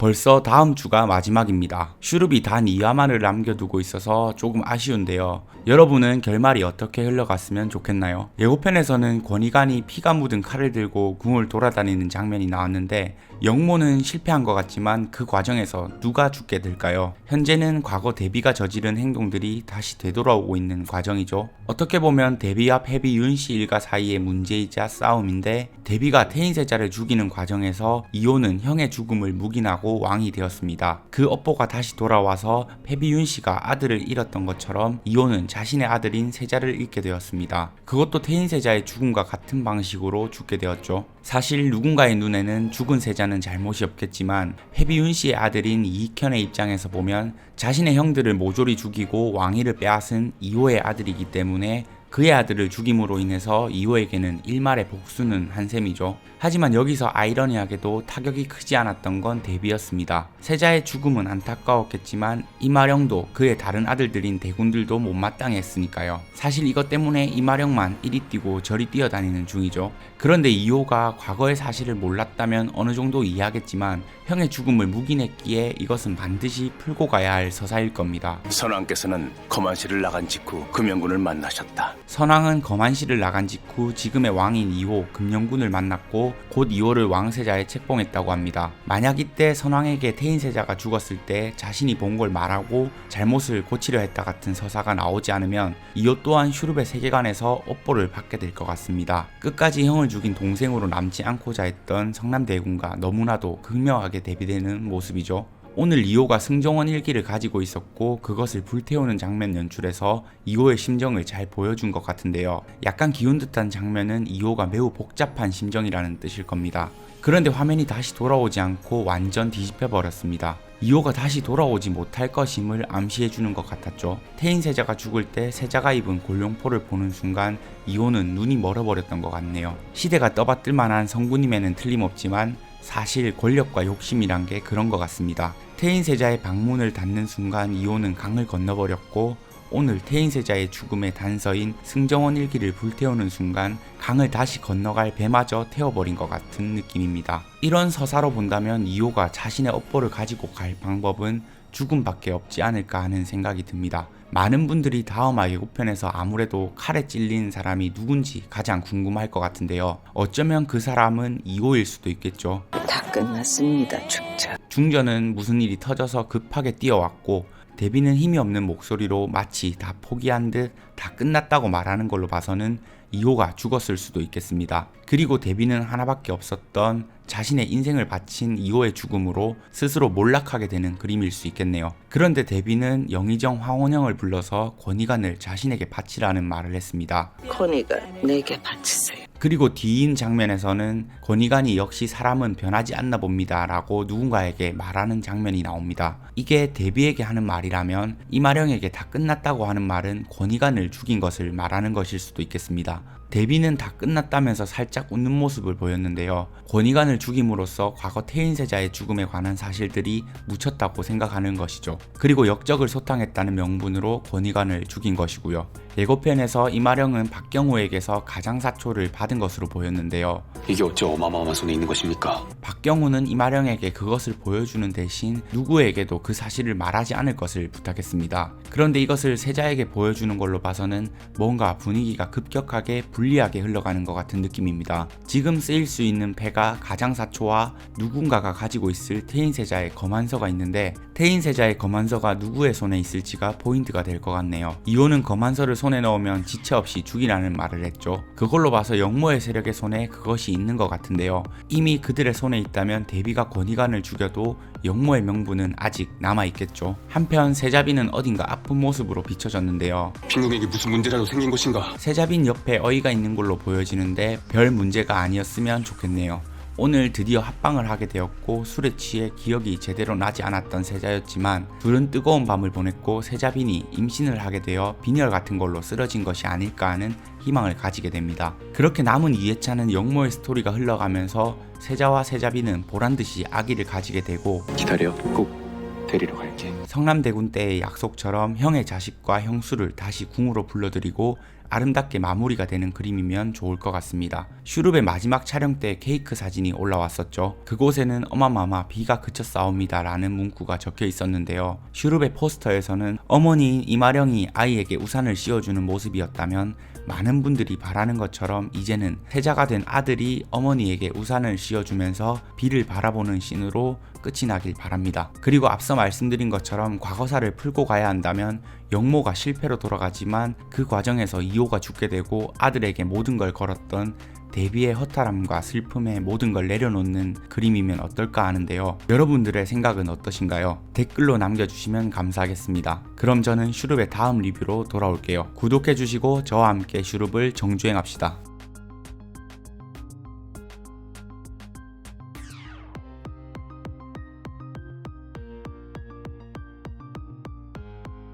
벌써 다음 주가 마지막입니다. 슈룹이 단 2화만을 남겨두고 있어서 조금 아쉬운데요. 여러분은 결말이 어떻게 흘러갔으면 좋겠나요? 예고편에서는 권희관이 피가 묻은 칼을 들고 궁을 돌아다니는 장면이 나왔는데 영모는 실패한 것 같지만 그 과정에서 누가 죽게 될까요? 현재는 과거 데뷔가 저지른 행동들이 다시 되돌아오고 있는 과정이죠. 어떻게 보면 데뷔와 패비 윤씨 일가 사이의 문제이자 싸움인데, 데뷔가 태인세자를 죽이는 과정에서 이호는 형의 죽음을 묵인하고 왕이 되었습니다. 그 업보가 다시 돌아와서 패비 윤씨가 아들을 잃었던 것처럼 이호는 자신의 아들인 세자를 잃게 되었습니다. 그것도 태인세자의 죽음과 같은 방식으로 죽게 되었죠. 사실 누군가의 눈에는 죽은 세자는 잘못이 없겠지만 패비 윤씨의 아들인 이익현의 입장에서 보면 자신의 형들을 모조리 죽이고 왕위를 빼앗은 이호의 아들이기 때문에 그의 아들을 죽임으로 인해서 이호에게는 일말의 복수는 한 셈이죠. 하지만 여기서 아이러니하게도 타격이 크지 않았던 건 데뷔였습니다. 세자의 죽음은 안타까웠겠지만 이마령도 그의 다른 아들들인 대군들도 못마땅히 했으니까요. 사실 이것 때문에 이마령만 이리 뛰고 저리 뛰어다니는 중이죠. 그런데 이호가 과거의 사실을 몰랐다면 어느 정도 이해하겠지만 형의 죽음을 묵인했기에 이것은 반드시 풀고 가야 할 서사일 겁니다. 선왕께서는 거만시를 나간 직후 금영군을 만나셨다. 선왕은 거만시를 나간 직후 지금의 왕인 이호 금영군을 만났고 곧 이호를 왕세자에 책봉했다고 합니다. 만약 이때 선왕에게 태인세자가 죽었을 때 자신이 본 걸 말하고 잘못을 고치려 했다 같은 서사가 나오지 않으면 이호 또한 슈룹의 세계관에서 업보를 받게 될 것 같습니다. 끝까지 형을 죽인 동생으로 남지 않고자 했던 성남대군과 너무나도 극명하게 대비되는 모습이죠. 오늘 이호가 승정원 일기를 가지고 있었고 그것을 불태우는 장면 연출에서 이호의 심정을 잘 보여준 것 같은데요. 약간 기운 듯한 장면은 이호가 매우 복잡한 심정이라는 뜻일 겁니다. 그런데 화면이 다시 돌아오지 않고 완전 뒤집혀 버렸습니다. 이호가 다시 돌아오지 못할 것임을 암시해주는 것 같았죠. 태인세자가 죽을 때 세자가 입은 골룡포를 보는 순간 이호는 눈이 멀어버렸던 것 같네요. 시대가 떠받들 만한 성군임에는 틀림없지만 사실 권력과 욕심이란 게 그런 것 같습니다. 태인세자의 방문을 닫는 순간 이호는 강을 건너버렸고 오늘 태인세자의 죽음의 단서인 승정원 일기를 불태우는 순간 강을 다시 건너갈 배마저 태워버린 것 같은 느낌입니다. 이런 서사로 본다면 이호가 자신의 업보를 가지고 갈 방법은 죽음밖에 없지 않을까 하는 생각이 듭니다. 많은 분들이 다음화 예고편에서 아무래도 칼에 찔린 사람이 누군지 가장 궁금할 것 같은데요. 어쩌면 그 사람은 이호일 수도 있겠죠. 다 끝났습니다, 축자. 중전은 무슨 일이 터져서 급하게 뛰어왔고 데뷔는 힘이 없는 목소리로 마치 다 포기한 듯 다 끝났다고 말하는 걸로 봐서는 이호가 죽었을 수도 있겠습니다. 그리고 데뷔는 하나밖에 없었던 자신의 인생을 바친 이호의 죽음으로 스스로 몰락하게 되는 그림일 수 있겠네요. 그런데 데뷔는 영의정 황혼영을 불러서 권희관을 자신에게 바치라는 말을 했습니다. 권희가 내게 바치세요. 그리고 뒤인 장면에서는 권희관이 역시 사람은 변하지 않나 봅니다 라고 누군가에게 말하는 장면이 나옵니다. 이게 데뷔에게 하는 말이라면 이마령에게 다 끝났다고 하는 말은 권희관을 죽인 것을 말하는 것일 수도 있겠습니다. 데뷔는 다 끝났다면서 살짝 웃는 모습을 보였는데요. 권희관을 죽임으로써 과거 태인세자의 죽음에 관한 사실들이 묻혔다고 생각하는 것이죠. 그리고 역적을 소탕했다는 명분으로 권희관을 죽인 것이고요. 예고편에서 이마령은 박경우에게서 가장사초를 받은 것으로 보였는데요. 이게 어째 어마어마한 손에 있는 것입니까? 박경우는 이마령에게 그것을 보여주는 대신 누구에게도 그 사실을 말하지 않을 것을 부탁했습니다. 그런데 이것을 세자에게 보여주는 걸로 봐서는 뭔가 분위기가 급격하게 불리하게 흘러가는 것 같은 느낌입니다. 지금 쓰일 수 있는 패가 가장사초와 누군가가 가지고 있을 태인세자의 거만서가 있는데 태인세자의 거만서가 누구의 손에 있을지가 포인트가 될 것 같네요. 이호는 거만서를 손에 넣으면 지체 없이 죽이라는 말을 했죠. 그걸로 봐서 영모의 세력의 손에 그것이 있는 것 같은데요. 이미 그들의 손에 있다면 데뷔가 권희관을 죽여도 영모의 명분은 아직 남아있겠죠. 한편 세자빈은 어딘가 아픈 모습으로 비춰졌는데요. 빈궁에게 무슨 문제라도 생긴 것인가? 세자빈 옆에 어이가 있는 걸로 보여지는데 별 문제가 아니었으면 좋겠네요. 오늘 드디어 합방을 하게 되었고 술에 취해 기억이 제대로 나지 않았던 세자였지만 둘은 뜨거운 밤을 보냈고 세자빈이 임신을 하게 되어 빈혈 같은 걸로 쓰러진 것이 아닐까 하는 희망을 가지게 됩니다. 그렇게 남은 2회차는 영모의 스토리가 흘러가면서 세자와 세자빈은 보란듯이 아기를 가지게 되고 기다려. 꼭 데리러 갈게. 성남대군 때의 약속처럼 형의 자식과 형수를 다시 궁으로 불러들이고 아름답게 마무리가 되는 그림이면 좋을 것 같습니다. 슈룹의 마지막 촬영 때 케이크 사진이 올라왔었죠. 그곳에는 어마마마 비가 그쳤사옵니다 라는 문구가 적혀 있었는데요. 슈룹의 포스터에서는 어머니인 이마령이 아이에게 우산을 씌워주는 모습이었다면 많은 분들이 바라는 것처럼 이제는 세자가 된 아들이 어머니에게 우산을 씌워주면서 비를 바라보는 씬으로 끝이 나길 바랍니다. 그리고 앞서 말씀드린 것처럼 과거사를 풀고 가야 한다면 영모가 실패로 돌아가지만 그 과정에서 이호가 죽게 되고 아들에게 모든 걸 걸었던 데뷔의 허탈함과 슬픔에 모든 걸 내려놓는 그림이면 어떨까 하는데요. 여러분들의 생각은 어떠신가요? 댓글로 남겨주시면 감사하겠습니다. 그럼 저는 슈룹의 다음 리뷰로 돌아올게요. 구독해주시고 저와 함께 슈룹을 정주행합시다.